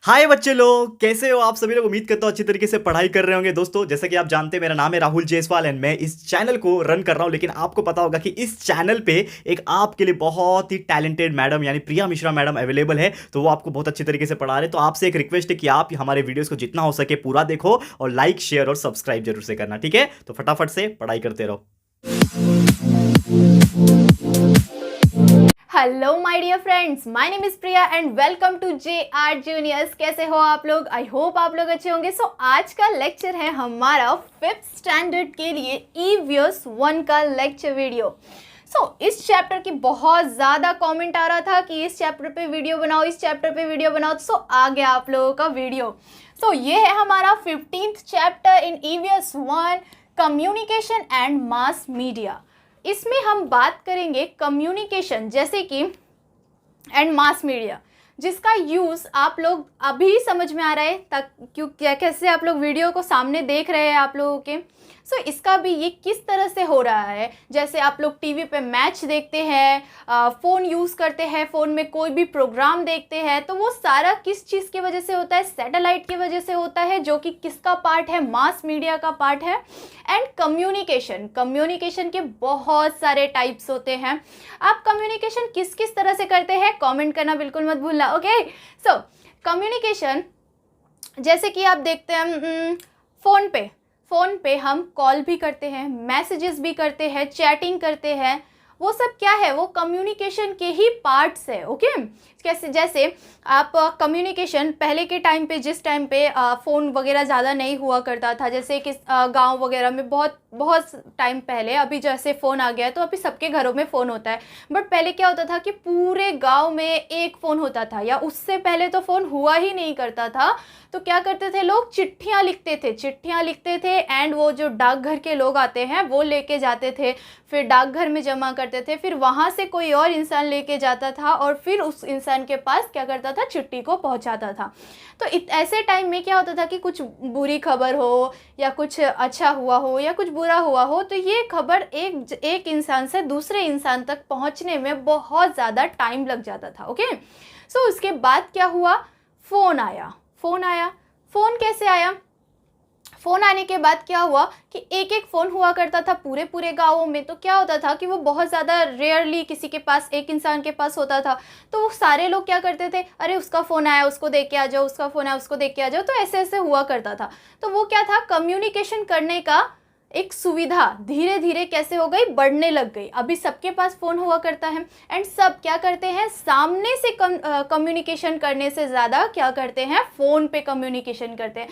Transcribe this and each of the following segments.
हाय बच्चे लोग, कैसे हो आप सभी लोग। उम्मीद करता हूँ अच्छी तरीके से पढ़ाई कर रहे होंगे। दोस्तों, जैसा कि आप जानते हैं, मेरा नाम है राहुल जायसवाल एंड मैं इस चैनल को रन कर रहा हूँ। लेकिन आपको पता होगा कि इस चैनल पे एक आपके लिए बहुत ही टैलेंटेड मैडम यानी प्रिया मिश्रा मैडम अवेलेबल है। तो वो आपको बहुत अच्छी तरीके से पढ़ा रहे हैं। तो आपसे एक रिक्वेस्ट है कि आप हमारे वीडियोस को जितना हो सके पूरा देखो और लाइक शेयर और सब्सक्राइब जरूर से करना, ठीक है। तो फटाफट से पढ़ाई करते रहो। Hello my dear friends, my name is Priya and welcome to JR juniors. कैसे हो आप लोग? आई होप आप लोग अच्छे होंगे। आज का लेक्चर है हमारा 5th स्टैंडर्ड के लिए EVS 1 का लेक्चर वीडियो। इस चैप्टर की बहुत ज़्यादा कमेंट आ रहा था कि इस चैप्टर पे वीडियो बनाओ, इस चैप्टर पे वीडियो बनाओ। आ गया आप लोगों का वीडियो। ये है हमारा 15th chapter in EVS 1, communication and mass media. इसमें हम बात करेंगे कम्युनिकेशन जैसे कि एंड मास मीडिया, जिसका यूज़ आप लोग अभी समझ में आ रहा है तक क्यों कैसे आप लोग वीडियो को सामने देख रहे हैं आप लोगों के। इसका भी ये किस तरह से हो रहा है। जैसे आप लोग टीवी पे मैच देखते हैं, फ़ोन यूज़ करते हैं, फ़ोन में कोई भी प्रोग्राम देखते हैं, तो वो सारा किस चीज़ की वजह से होता है? सैटेलाइट की वजह से होता है, जो कि किसका पार्ट है? मास मीडिया का पार्ट है। एंड कम्युनिकेशन के बहुत सारे टाइप्स होते हैं। आप कम्युनिकेशन किस किस तरह से करते हैं कमेंट करना बिल्कुल मत भूलना, ओके। कम्युनिकेशन जैसे कि आप देखते हैं फ़ोन पे हम कॉल भी करते हैं, मैसेजेस भी करते हैं, चैटिंग करते हैं। वो सब क्या है? वो कम्युनिकेशन के ही पार्ट्स है, ओके। कैसे? जैसे आप कम्युनिकेशन पहले के टाइम पे, जिस टाइम पे फ़ोन वगैरह ज़्यादा नहीं हुआ करता था, जैसे कि गांव वगैरह में बहुत बहुत टाइम पहले, अभी जैसे फ़ोन आ गया है तो अभी सबके घरों में फ़ोन होता है। बट पहले क्या होता था कि पूरे गांव में एक फ़ोन होता था, या उससे पहले तो फ़ोन हुआ ही नहीं करता था। तो क्या करते थे लोग? चिट्ठियाँ लिखते थे एंड वो जो डाकघर के लोग आते हैं वो लेके जाते थे, फिर डाकघर में जमा करते थे, फिर वहाँ से कोई और इंसान लेके जाता था और फिर उस इंसान के पास क्या करता था? चिट्ठी को पहुँचाता था। तो ऐसे टाइम में क्या होता था कि कुछ बुरी खबर हो या कुछ अच्छा हुआ हो या कुछ बुरा हुआ हो, तो ये खबर एक इंसान से दूसरे इंसान तक पहुँचने में बहुत ज़्यादा टाइम लग जाता था, ओके। उसके बाद क्या हुआ? फ़ोन आया। फ़ोन कैसे आया? फ़ोन आने के बाद क्या हुआ कि एक एक फ़ोन हुआ करता था पूरे पूरे गाँवों में। तो क्या होता था कि वो बहुत ज़्यादा रेयरली किसी के पास, एक इंसान के पास होता था। तो वो सारे लोग क्या करते थे? अरे उसका फ़ोन आया, उसको देख के आ जाओ, उसका फ़ोन आया, उसको देख के आ जाओ। तो ऐसे ऐसे हुआ करता था। तो वो क्या था? कम्युनिकेशन करने का एक सुविधा धीरे धीरे कैसे हो गई? बढ़ने लग गई। अभी सबके पास फ़ोन हुआ करता है एंड सब क्या करते हैं? सामने से कम्युनिकेशन करने से ज़्यादा क्या करते हैं? फ़ोन पे कम्युनिकेशन करते हैं।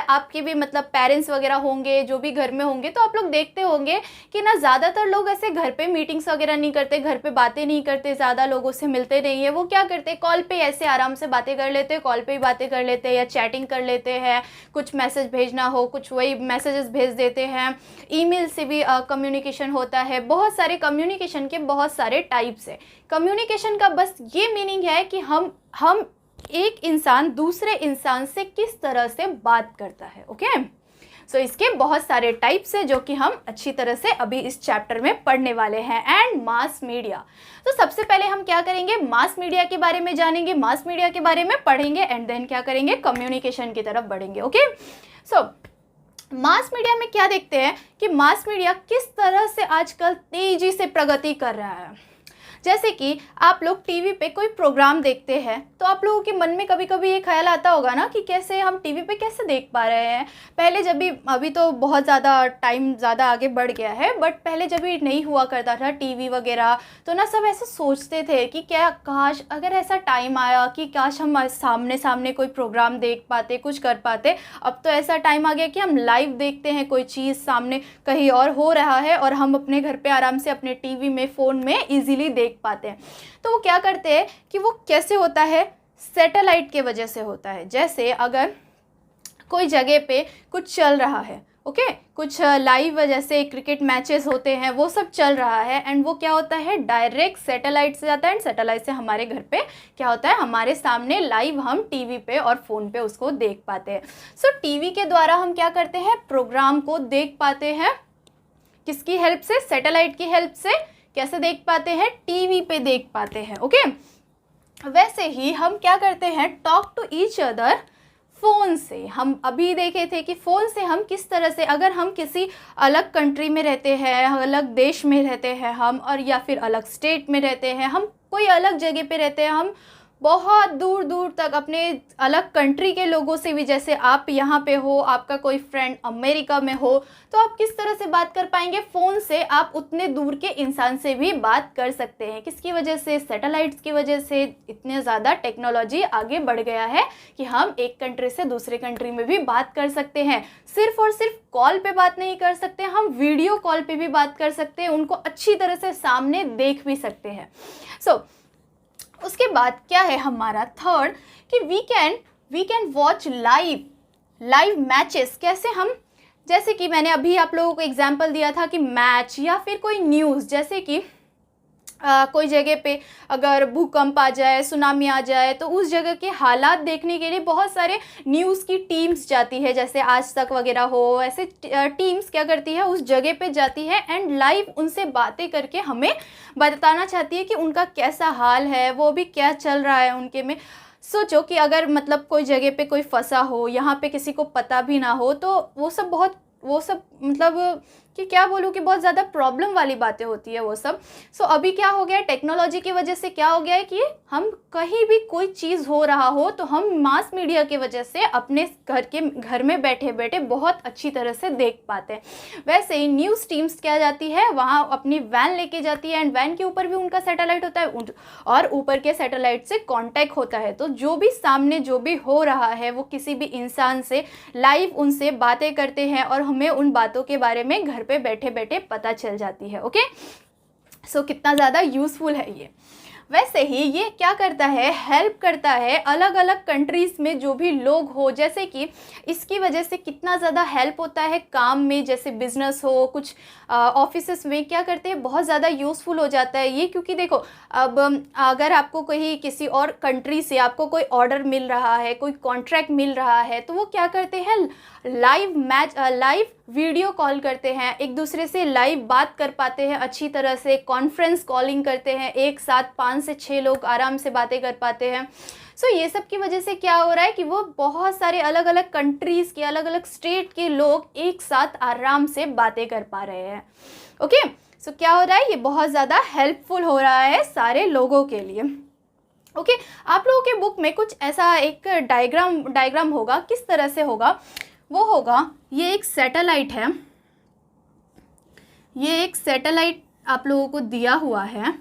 आपके भी मतलब पेरेंट्स वगैरह होंगे, जो भी घर में होंगे, तो आप लोग देखते होंगे कि ना ज़्यादातर लोग ऐसे घर पे मीटिंग्स वगैरह नहीं करते, घर पे बातें नहीं करते, ज़्यादा लोगों से मिलते नहीं है। वो क्या करते? कॉल पे ऐसे आराम से बातें कर लेते, कॉल पे ही बातें कर लेते हैं या चैटिंग कर लेते हैं। कुछ मैसेज भेजना हो, कुछ वही मैसेजेस भेज देते हैं। ईमेल से भी कम्युनिकेशन होता है। बहुत सारे कम्युनिकेशन के बहुत सारे टाइप्स है। कम्युनिकेशन का बस ये मीनिंग है कि हम एक इंसान दूसरे इंसान से किस तरह से बात करता है, ओके। इसके बहुत सारे टाइप्स है जो कि हम अच्छी तरह से अभी इस चैप्टर में पढ़ने वाले हैं। एंड मास मीडिया, तो सबसे पहले हम क्या करेंगे? मास मीडिया के बारे में जानेंगे, मास मीडिया के बारे में पढ़ेंगे एंड देन क्या करेंगे? कम्युनिकेशन की तरफ बढ़ेंगे, ओके। मास मीडिया में क्या देखते हैं कि मास मीडिया किस तरह से आजकल तेजी से प्रगति कर रहा है। जैसे कि आप लोग टीवी पे कोई प्रोग्राम देखते हैं तो आप लोगों के मन में कभी कभी ये ख्याल आता होगा ना कि कैसे हम टीवी पे कैसे देख पा रहे हैं। पहले जब भी, अभी तो बहुत ज़्यादा टाइम ज़्यादा आगे बढ़ गया है, बट पहले जब भी नहीं हुआ करता था टीवी वगैरह, तो ना सब ऐसे सोचते थे कि क्या काश अगर ऐसा टाइम आया कि काश हम सामने सामने कोई प्रोग्राम देख पाते, कुछ कर पाते। अब तो ऐसा टाइम आ गया कि हम लाइव देखते हैं, कोई चीज़ सामने कहीं और हो रहा है और हम अपने घर पे आराम से अपने टीवी में, फ़ोन में ईजिली देख पाते हैं। तो वो क्या करते हैं कि वो कैसे होता है? सैटेलाइट के वजह से होता है। जैसे अगर कोई जगह पे कुछ चल रहा है, ओके, कुछ लाइव जैसे क्रिकेट मैचेस होते हैं, वो सब चल रहा है एंड वो क्या होता है? डायरेक्ट सैटेलाइट से जाता है एंड सैटेलाइट से हमारे घर पे क्या होता है? हमारे सामने लाइव हम टीवी पे और फ़ोन पे उसको देख पाते हैं। टीवी के द्वारा हम क्या करते हैं? प्रोग्राम को देख पाते हैं। किसकी हेल्प से? सैटेलाइट की हेल्प से। कैसे देख पाते हैं? टीवी पे देख पाते हैं, ओके। वैसे ही हम क्या करते हैं, talk to each other phone से। हम अभी देखे थे कि फ़ोन से हम किस तरह से, अगर हम किसी अलग कंट्री में रहते हैं, अलग देश में रहते हैं हम, और या फिर अलग स्टेट में रहते हैं हम, कोई अलग जगह पे रहते हैं हम, बहुत दूर दूर तक अपने अलग कंट्री के लोगों से भी, जैसे आप यहाँ पे हो, आपका कोई फ्रेंड अमेरिका में हो, तो आप किस तरह से बात कर पाएंगे फ़ोन से? आप उतने दूर के इंसान से भी बात कर सकते हैं। किसकी वजह से? सैटेलाइट्स की वजह से। इतने ज़्यादा टेक्नोलॉजी आगे बढ़ गया है कि हम एक कंट्री से दूसरे कंट्री में भी बात कर सकते हैं। सिर्फ और सिर्फ कॉल पे बात नहीं कर सकते, हम वीडियो कॉल पे भी बात कर सकते हैं, उनको अच्छी तरह से सामने देख भी सकते हैं। उसके बाद क्या है हमारा थर्ड, कि we can watch live matches. कैसे हम, जैसे कि मैंने अभी आप लोगों को एग्जांपल दिया था कि मैच या फिर कोई न्यूज़, जैसे कि कोई जगह पे अगर भूकंप आ जाए, सुनामी आ जाए, तो उस जगह के हालात देखने के लिए बहुत सारे न्यूज़ की टीम्स जाती है, जैसे आज तक वगैरह हो, ऐसे टीम्स क्या करती है, उस जगह पे जाती है एंड लाइव उनसे बातें करके हमें बताना चाहती है कि उनका कैसा हाल है, वो भी क्या चल रहा है उनके में। सोचो कि अगर मतलब कोई जगह पे कोई फंसा हो, यहाँ पे किसी को पता भी ना हो, तो वो सब मतलब कि क्या बोलूँ कि बहुत ज़्यादा प्रॉब्लम वाली बातें होती है वो सब। अभी क्या हो गया है, टेक्नोलॉजी की वजह से क्या हो गया है कि हम कहीं भी कोई चीज़ हो रहा हो तो हम मास मीडिया की वजह से अपने घर में बैठे बैठे बहुत अच्छी तरह से देख पाते हैं। वैसे ही न्यूज़ टीम्स क्या जाती है, वहाँ अपनी वैन लेके जाती है एंड वैन के ऊपर भी उनका सैटेलाइट होता है और ऊपर के सैटेलाइट से कॉन्टैक्ट होता है। तो जो भी सामने जो भी हो रहा है वो किसी भी इंसान से लाइव उनसे बातें करते हैं और हमें उन बातों के बारे में घर पे बैठे बैठे पता चल जाती है। ओके, कितना ज़्यादा यूज़फुल है ये। वैसे ही ये क्या करता है, हेल्प करता है अलग अलग कंट्रीज़ में जो भी लोग हो, जैसे कि इसकी वजह से कितना ज़्यादा हेल्प होता है काम में, जैसे बिजनेस हो, कुछ ऑफिसेस में क्या करते हैं, बहुत ज़्यादा यूज़फुल हो जाता है ये। क्योंकि देखो, अब अगर आपको कहीं किसी और कंट्री से आपको कोई ऑर्डर मिल रहा है, कोई कॉन्ट्रैक्ट मिल रहा है, तो वो क्या करते हैं, लाइव वीडियो कॉल करते हैं, एक दूसरे से लाइव बात कर पाते हैं अच्छी तरह से, कॉन्फ्रेंस कॉलिंग करते हैं, एक साथ 5 से 6 लोग आराम से बातें कर पाते हैं। ये सब की वजह से क्या हो रहा है कि वो बहुत सारे अलग अलग कंट्रीज़ के, अलग अलग स्टेट के लोग एक साथ आराम से बातें कर पा रहे हैं। ओके, क्या हो रहा है, ये बहुत ज़्यादा हेल्पफुल हो रहा है सारे लोगों के लिए। ओके, आप लोगों के बुक में कुछ ऐसा एक डायग्राम होगा, किस तरह से होगा, वो होगा, ये एक सैटेलाइट है, ये एक सैटेलाइट आप लोगों को दिया हुआ है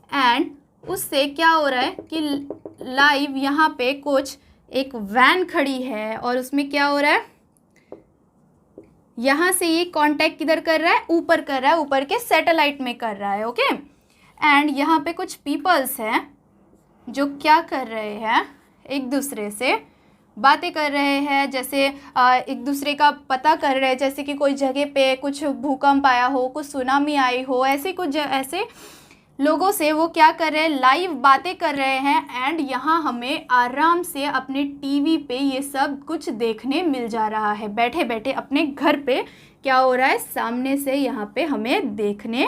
एंड उससे क्या हो रहा है कि लाइव यहाँ पे कुछ एक वैन खड़ी है और उसमें क्या हो रहा है, यहाँ से ये कांटेक्ट किधर कर रहा है, ऊपर कर रहा है, ऊपर के सैटेलाइट में कर रहा है। ओके, एंड यहाँ पे कुछ पीपल्स हैं जो क्या कर रहे हैं, एक दूसरे से बातें कर रहे हैं, जैसे एक दूसरे का पता कर रहे हैं, जैसे कि कोई जगह पे कुछ भूकंप आया हो, कुछ सुनामी आई हो, ऐसे कुछ ऐसे लोगों से वो क्या कर रहे हैं, लाइव बातें कर रहे हैं एंड यहाँ हमें आराम से अपने टीवी पे ये सब कुछ देखने मिल जा रहा है, बैठे बैठे अपने घर पे क्या हो रहा है, सामने से यहाँ पे हमें देखने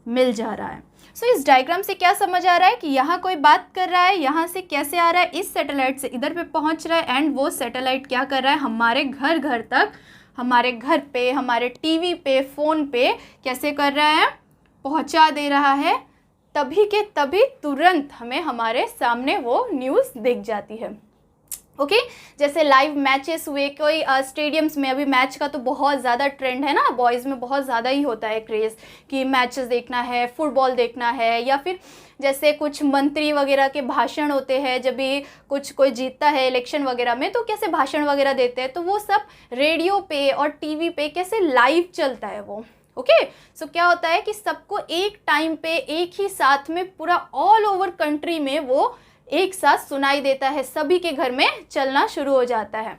मिल जा रहा है। इस डायग्राम से क्या समझ आ रहा है कि यहाँ कोई बात कर रहा है, यहाँ से कैसे आ रहा है, इस सैटेलाइट से इधर पे पहुँच रहा है एंड वो सैटेलाइट क्या कर रहा है, हमारे घर तक, हमारे घर पे, हमारे टीवी पे, फ़ोन पे कैसे कर रहा है, पहुँचा दे रहा है, तभी के तभी तुरंत हमें हमारे सामने वो न्यूज़ दिख जाती है। ओके, जैसे लाइव मैचेस हुए कोई स्टेडियम्स में, अभी मैच का तो बहुत ज़्यादा ट्रेंड है ना, बॉयज़ में बहुत ज़्यादा ही होता है क्रेज़ कि मैचेस देखना है, फुटबॉल देखना है, या फिर जैसे कुछ मंत्री वगैरह के भाषण होते हैं, जब भी कोई जीतता है इलेक्शन वगैरह में तो कैसे भाषण वगैरह देते हैं, तो वो सब रेडियो पे और टीवी पे कैसे लाइव चलता है वो। ओके, क्या होता है कि सबको एक टाइम पे एक ही साथ में पूरा ऑल ओवर कंट्री में वो एक साथ सुनाई देता है, सभी के घर में चलना शुरू हो जाता है।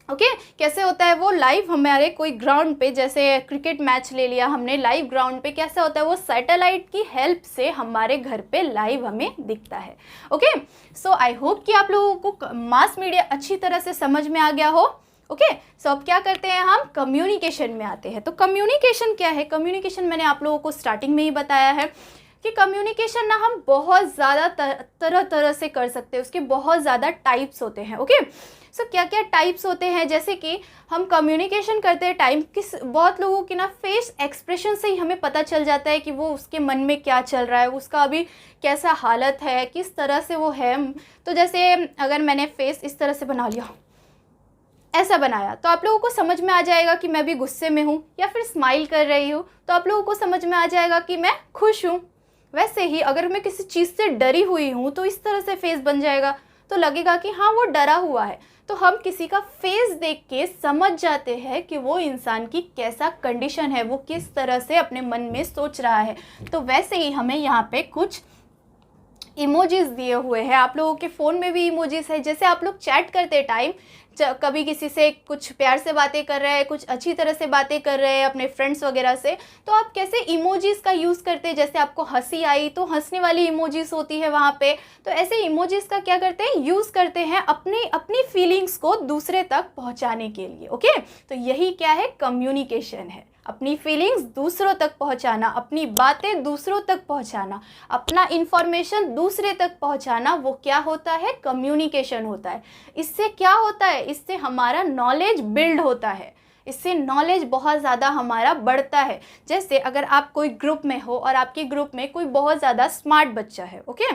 ओके, कैसे होता है वो लाइव, हमारे कोई ग्राउंड पे, जैसे क्रिकेट मैच ले लिया हमने, लाइव ग्राउंड पे कैसा होता है, वो सैटेलाइट की हेल्प से हमारे घर पे लाइव हमें दिखता है। ओके, आई होप कि आप लोगों को मास मीडिया अच्छी तरह से समझ में आ गया हो। ओके, अब क्या करते हैं, हम कम्युनिकेशन में आते हैं। तो कम्युनिकेशन क्या है, कम्युनिकेशन मैंने आप लोगों को स्टार्टिंग में ही बताया है। कि कम्युनिकेशन ना हम बहुत ज़्यादा तरह तरह से कर सकते हैं, उसके बहुत ज़्यादा टाइप्स होते हैं। ओके, सो क्या क्या टाइप्स होते हैं, जैसे कि हम कम्युनिकेशन करते टाइम बहुत लोगों की ना फेस एक्सप्रेशन से ही हमें पता चल जाता है कि वो उसके मन में क्या चल रहा है, उसका अभी कैसा हालत है, किस तरह से वो है। तो जैसे अगर मैंने फेस इस तरह से बना लिया, ऐसा बनाया, तो आप लोगों को समझ में आ जाएगा कि मैं भी गुस्से में हूँ, या फिर स्माइल कर रही हूँ तो आप लोगों को समझ में आ जाएगा कि मैं खुश हूँ। वैसे ही अगर मैं किसी चीज़ से डरी हुई हूँ तो इस तरह से फेस बन जाएगा, तो लगेगा कि हाँ वो डरा हुआ है। तो हम किसी का फेस देख के समझ जाते हैं कि वो इंसान की कैसा कंडीशन है, वो किस तरह से अपने मन में सोच रहा है। तो वैसे ही हमें यहाँ पे कुछ इमोजीज दिए हुए हैं, आप लोगों के फ़ोन में भी इमोजीज है। जैसे आप लोग चैट करते टाइम कभी किसी से कुछ प्यार से बातें कर रहे हैं, कुछ अच्छी तरह से बातें कर रहे हैं अपने फ्रेंड्स वगैरह से, तो आप कैसे इमोजीज का यूज़ करते हैं। जैसे आपको हंसी आई तो हंसने वाली इमोजीज होती है वहाँ पे, तो ऐसे इमोजीज का क्या करते हैं, यूज़ करते हैं अपनी फीलिंग्स को दूसरे तक पहुँचाने के लिए। ओके, तो यही क्या है, कम्युनिकेशन है, अपनी फीलिंग्स दूसरों तक पहुंचाना, अपनी बातें दूसरों तक पहुंचाना, अपना इंफॉर्मेशन दूसरे तक पहुंचाना, वो क्या होता है, कम्युनिकेशन होता है। इससे क्या होता है, इससे हमारा नॉलेज बिल्ड होता है, इससे नॉलेज बहुत ज़्यादा हमारा बढ़ता है। जैसे अगर आप कोई ग्रुप में हो और आपके ग्रुप में कोई बहुत ज़्यादा स्मार्ट बच्चा है, ओके,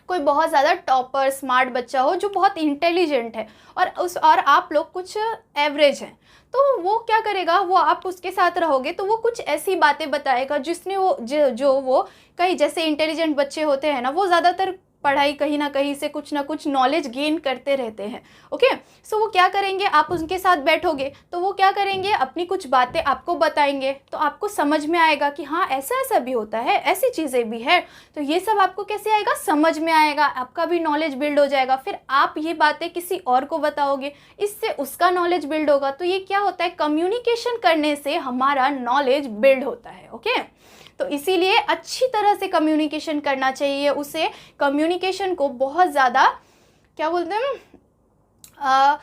कोई बहुत ज़्यादा टॉपर स्मार्ट बच्चा हो जो बहुत इंटेलिजेंट है, और आप लोग कुछ एवरेज हैं, तो वो क्या करेगा, वो आप उसके साथ रहोगे तो वो कुछ ऐसी बातें बताएगा जिसने वो जो वो कई, जैसे इंटेलिजेंट बच्चे होते हैं ना, वो ज़्यादातर पढ़ाई कहीं ना कहीं से कुछ ना कुछ नॉलेज गेन करते रहते हैं। ओके, सो वो क्या करेंगे, आप उनके साथ बैठोगे तो वो क्या करेंगे, अपनी कुछ बातें आपको बताएंगे, तो आपको समझ में आएगा कि हाँ ऐसा ऐसा भी होता है, ऐसी चीज़ें भी है। तो ये सब आपको कैसे आएगा, समझ में आएगा, आपका भी नॉलेज बिल्ड हो जाएगा। फिर आप ये बातें किसी और को बताओगे, इससे उसका नॉलेज बिल्ड होगा। तो ये क्या होता है, कम्युनिकेशन करने से हमारा नॉलेज बिल्ड होता है। ओके, तो इसीलिए अच्छी तरह से कम्युनिकेशन करना चाहिए। उसे कम्युनिकेशन को बहुत ज़्यादा क्या बोलते हैं,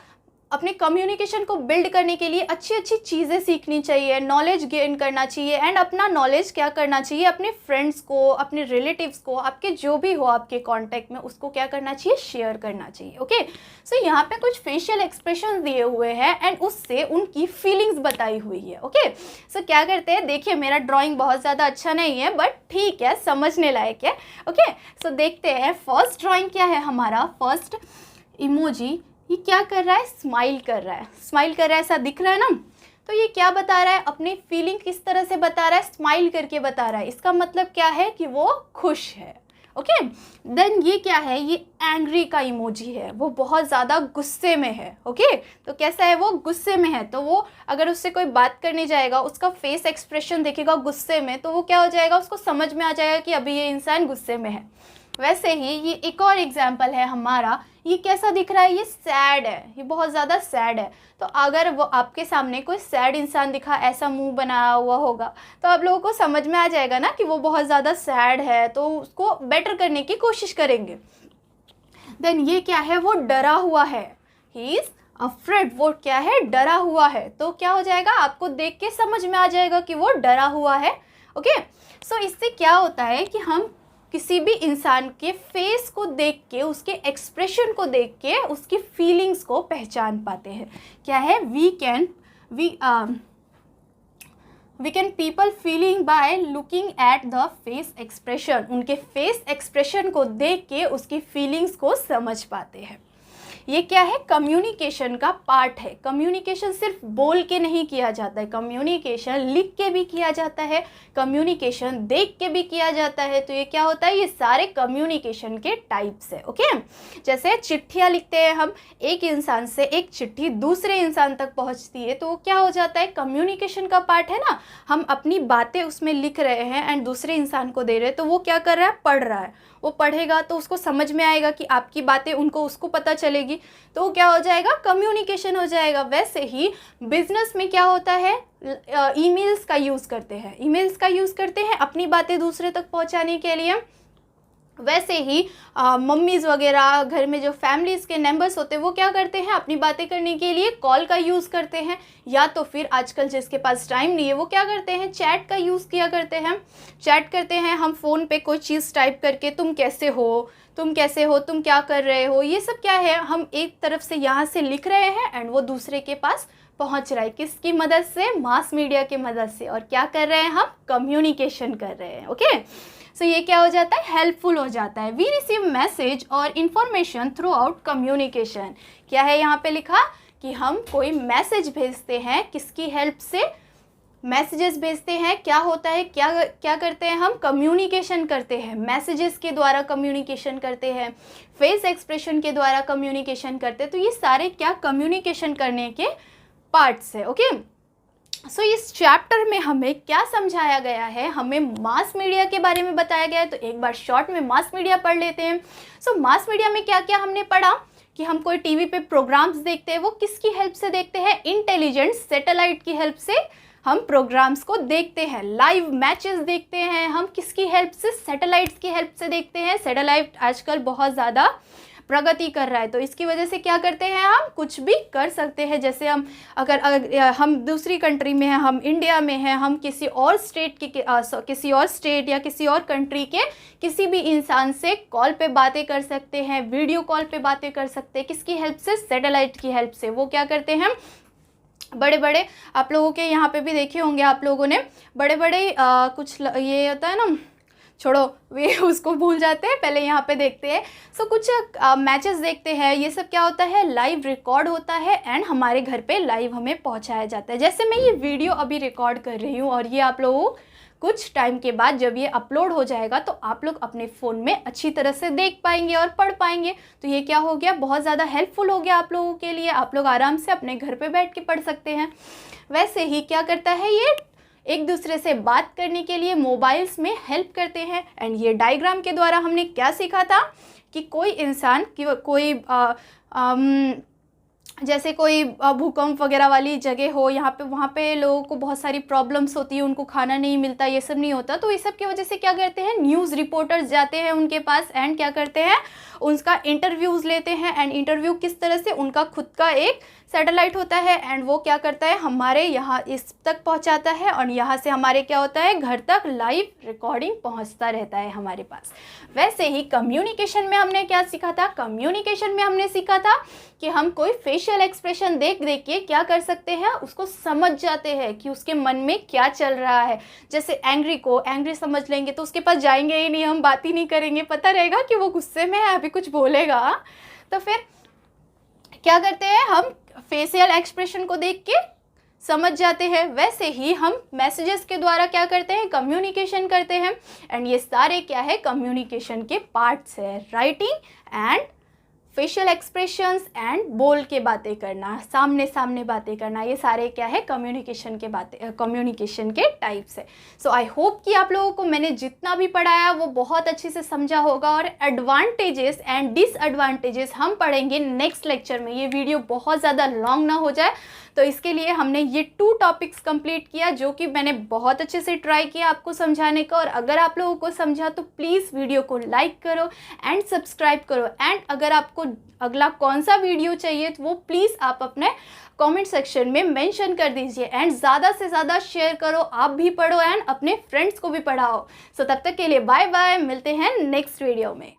अपने कम्युनिकेशन को बिल्ड करने के लिए अच्छी अच्छी चीज़ें सीखनी चाहिए, नॉलेज गेन करना चाहिए, एंड अपना नॉलेज क्या करना चाहिए, अपने फ्रेंड्स को, अपने रिलेटिव्स को, आपके जो भी हो आपके कांटेक्ट में, उसको क्या करना चाहिए, शेयर करना चाहिए। ओके, सो यहाँ पे कुछ फेशियल एक्सप्रेशन दिए हुए हैं एंड उससे उनकी फीलिंग्स बताई हुई है। ओके, सो क्या करते हैं, देखिए मेरा ड्राइंग बहुत ज़्यादा अच्छा नहीं है बट ठीक है, समझने लायक है। ओके, सो देखते हैं फर्स्ट ड्राइंग क्या है हमारा। फर्स्ट इमोजी, ये क्या कर रहा है, स्माइल कर रहा है, स्माइल कर रहा है, ऐसा दिख रहा है ना। तो ये क्या बता रहा है, अपनी फीलिंग किस तरह से बता रहा है, स्माइल करके बता रहा है। इसका मतलब क्या है कि वो खुश है। ओके, देन ये क्या है, ये एंग्री का इमोजी है, वो बहुत ज़्यादा गुस्से में है। ओके, तो कैसा है, वो गुस्से में है, तो वो अगर उससे कोई बात करने जाएगा, उसका फेस एक्सप्रेशन देखेगा गुस्से में, तो वो क्या हो जाएगा, उसको समझ में आ जाएगा कि अभी ये इंसान गुस्से में है। वैसे ही ये एक और एग्जाम्पल है हमारा, ये कैसा दिख रहा है, ये सैड है, ये बहुत ज़्यादा सैड है। तो अगर वो आपके सामने कोई सैड इंसान दिखा, ऐसा मुंह बनाया हुआ होगा, तो आप लोगों को समझ में आ जाएगा ना कि वो बहुत ज़्यादा सैड है, तो उसको बेटर करने की कोशिश करेंगे। देन ये क्या है, वो डरा हुआ है, ही इज़ अफ्रेड, वो क्या है, डरा हुआ है। तो क्या हो जाएगा, आपको देख के समझ में आ जाएगा कि वो डरा हुआ है। ओके, सो इससे क्या होता है कि हम किसी भी इंसान के फेस को देख के, उसके एक्सप्रेशन को देख के उसकी फीलिंग्स को पहचान पाते हैं। क्या है, we can people feeling by looking at the face expression, उनके फेस एक्सप्रेशन को देख के उसकी फीलिंग्स को समझ पाते हैं। ये क्या है, कम्युनिकेशन का पार्ट है। कम्युनिकेशन सिर्फ बोल के नहीं किया जाता है, कम्युनिकेशन लिख के भी किया जाता है, कम्युनिकेशन देख के भी किया जाता है। तो ये क्या होता है, ये सारे कम्युनिकेशन के टाइप्स है। ओके, जैसे चिट्ठियाँ लिखते हैं हम, एक इंसान से एक चिट्ठी दूसरे इंसान तक पहुंचती है, तो वो क्या हो जाता है, कम्युनिकेशन का पार्ट है ना। हम अपनी बातें उसमें लिख रहे हैं एंड दूसरे इंसान को दे रहे हैं, तो वो क्या कर रहा है, पढ़ रहा है। वो पढ़ेगा तो उसको समझ में आएगा कि आपकी बातें उसको पता चलेगी, तो वो क्या हो जाएगा, कम्युनिकेशन हो जाएगा। वैसे ही बिजनेस में क्या होता है, ईमेल्स का यूज़ करते हैं, ईमेल्स का यूज़ करते हैं अपनी बातें दूसरे तक पहुंचाने के लिए। वैसे ही मम्मीज़ वगैरह घर में जो फैमिलीज़ के मेंबर्स होते हैं वो क्या करते हैं, अपनी बातें करने के लिए कॉल का यूज़ करते हैं, या तो फिर आजकल जिसके पास टाइम नहीं है वो क्या करते हैं, चैट का यूज़ किया करते हैं। चैट करते हैं हम फ़ोन पे कोई चीज़ टाइप करके, तुम कैसे हो, तुम कैसे हो, तुम क्या कर रहे हो, ये सब क्या है, हम एक तरफ से यहाँ से लिख रहे हैं एंड वो दूसरे के पास पहुँच रहा है। किसकी मदद से, मास मीडिया की मदद से। और क्या कर रहे हैं हम, कम्युनिकेशन कर रहे हैं। ओके, सो ये क्या हो जाता है, हेल्पफुल हो जाता है। वी रिसीव मैसेज और इन्फॉर्मेशन थ्रू आउट कम्युनिकेशन। क्या है यहाँ पे लिखा कि हम कोई मैसेज भेजते हैं, किसकी हेल्प से, मैसेजेस भेजते हैं। क्या होता है, क्या क्या करते हैं, हम कम्युनिकेशन करते हैं, मैसेजेस के द्वारा कम्युनिकेशन करते हैं, फेस एक्सप्रेशन के द्वारा कम्युनिकेशन करते हैं। तो ये सारे क्या कम्युनिकेशन करने के पार्ट्स है। ओके, सो इस चैप्टर में हमें क्या समझाया गया है, हमें मास मीडिया के बारे में बताया गया है। तो एक बार शॉर्ट में मास मीडिया पढ़ लेते हैं। सो मास मीडिया में क्या क्या हमने पढ़ा कि हम कोई टीवी पे प्रोग्राम्स देखते हैं, वो किसकी हेल्प से देखते हैं, इंटेलिजेंट सैटेलाइट की हेल्प से हम प्रोग्राम्स को देखते हैं। लाइव मैचेस देखते हैं हम किसकी हेल्प से, सैटेलाइट्स की हेल्प से देखते हैं। सैटेलाइट आजकल बहुत ज़्यादा प्रगति कर रहा है, तो इसकी वजह से क्या करते हैं, हम कुछ भी कर सकते हैं। जैसे हम अगर हम दूसरी कंट्री में हैं, हम इंडिया में हैं, हम किसी और स्टेट के किसी और स्टेट या किसी और कंट्री के किसी भी इंसान से कॉल पे बातें कर सकते हैं, वीडियो कॉल पे बातें कर सकते हैं। किसकी हेल्प से, सैटेलाइट की हेल्प से। वो क्या करते हैं, बड़े बड़े, आप लोगों के यहाँ पे भी देखे होंगे आप लोगों ने, बड़े बड़े ये होता है ना, छोड़ो वे उसको भूल जाते हैं, पहले यहाँ पे देखते हैं। सो कुछ मैचेस देखते हैं, ये सब क्या होता है, लाइव रिकॉर्ड होता है एंड हमारे घर पे लाइव हमें पहुँचाया जाता है। जैसे मैं ये वीडियो अभी रिकॉर्ड कर रही हूँ और ये आप लोगों कुछ टाइम के बाद जब ये अपलोड हो जाएगा तो आप लोग अपने फ़ोन में अच्छी तरह से देख पाएंगे और पढ़ पाएंगे। तो ये क्या हो गया, बहुत ज़्यादा हेल्पफुल हो गया आप लोगों के लिए। आप लोग आराम से अपने घर पे बैठ के पढ़ सकते हैं। वैसे ही क्या करता है, ये एक दूसरे से बात करने के लिए मोबाइल्स में हेल्प करते हैं। एंड ये डायग्राम के द्वारा हमने क्या सीखा था कि कोई इंसान जैसे कोई भूकंप वगैरह वाली जगह हो, यहाँ पे वहाँ पे लोगों को बहुत सारी प्रॉब्लम्स होती है, उनको खाना नहीं मिलता, ये सब नहीं होता। तो इस सब की वजह से क्या करते हैं, न्यूज़ रिपोर्टर्स जाते हैं उनके पास एंड क्या करते हैं, उनका इंटरव्यूज़ लेते हैं। एंड इंटरव्यू किस तरह से, उनका खुद का एक सैटेलाइट होता है एंड वो क्या करता है, हमारे यहाँ इस तक पहुँचाता है और यहाँ से हमारे क्या होता है, घर तक लाइव रिकॉर्डिंग पहुँचता रहता है हमारे पास। वैसे ही कम्युनिकेशन में हमने क्या सीखा था, कम्युनिकेशन में हमने सीखा था कि हम कोई फेशियल एक्सप्रेशन देख देख के क्या कर सकते हैं, उसको समझ जाते हैं कि उसके मन में क्या चल रहा है। जैसे एंग्री को एंग्री समझ लेंगे तो उसके पास जाएंगे ही नहीं, हम बात ही नहीं करेंगे, पता रहेगा कि वो गुस्से में है, अभी कुछ बोलेगा। तो फिर क्या करते हैं, हम फेशियल एक्सप्रेशन को देख के समझ जाते हैं। वैसे ही हम मैसेजेस के द्वारा क्या करते हैं, कम्युनिकेशन करते हैं। एंड ये सारे क्या है, कम्युनिकेशन के पार्ट्स है। Writing and facial expressions and बोल के बातें करना, सामने सामने बातें करना, ये सारे क्या है, कम्युनिकेशन के बातें, कम्युनिकेशन के टाइप्स है। सो आई होप कि आप लोगों को मैंने जितना भी पढ़ाया वो बहुत अच्छे से समझा होगा। और एडवांटेजेस एंड डिसएडवांटेजेस हम पढ़ेंगे नेक्स्ट लेक्चर में। ये वीडियो बहुत ज़्यादा लॉन्ग ना हो जाए, तो इसके लिए हमने ये 2 टॉपिक्स कंप्लीट किया, जो कि मैंने बहुत अच्छे से ट्राई किया आपको समझाने का। और अगर आप लोगों को समझा तो प्लीज़ वीडियो को लाइक करो एंड सब्सक्राइब करो। एंड अगर आपको अगला कौन सा वीडियो चाहिए तो वो प्लीज़ आप अपने कमेंट सेक्शन में मेंशन कर दीजिए। एंड ज़्यादा से ज़्यादा शेयर करो, आप भी पढ़ो एंड अपने फ्रेंड्स को भी पढ़ाओ। सो तब तक के लिए बाय बाय, मिलते हैं नेक्स्ट वीडियो में।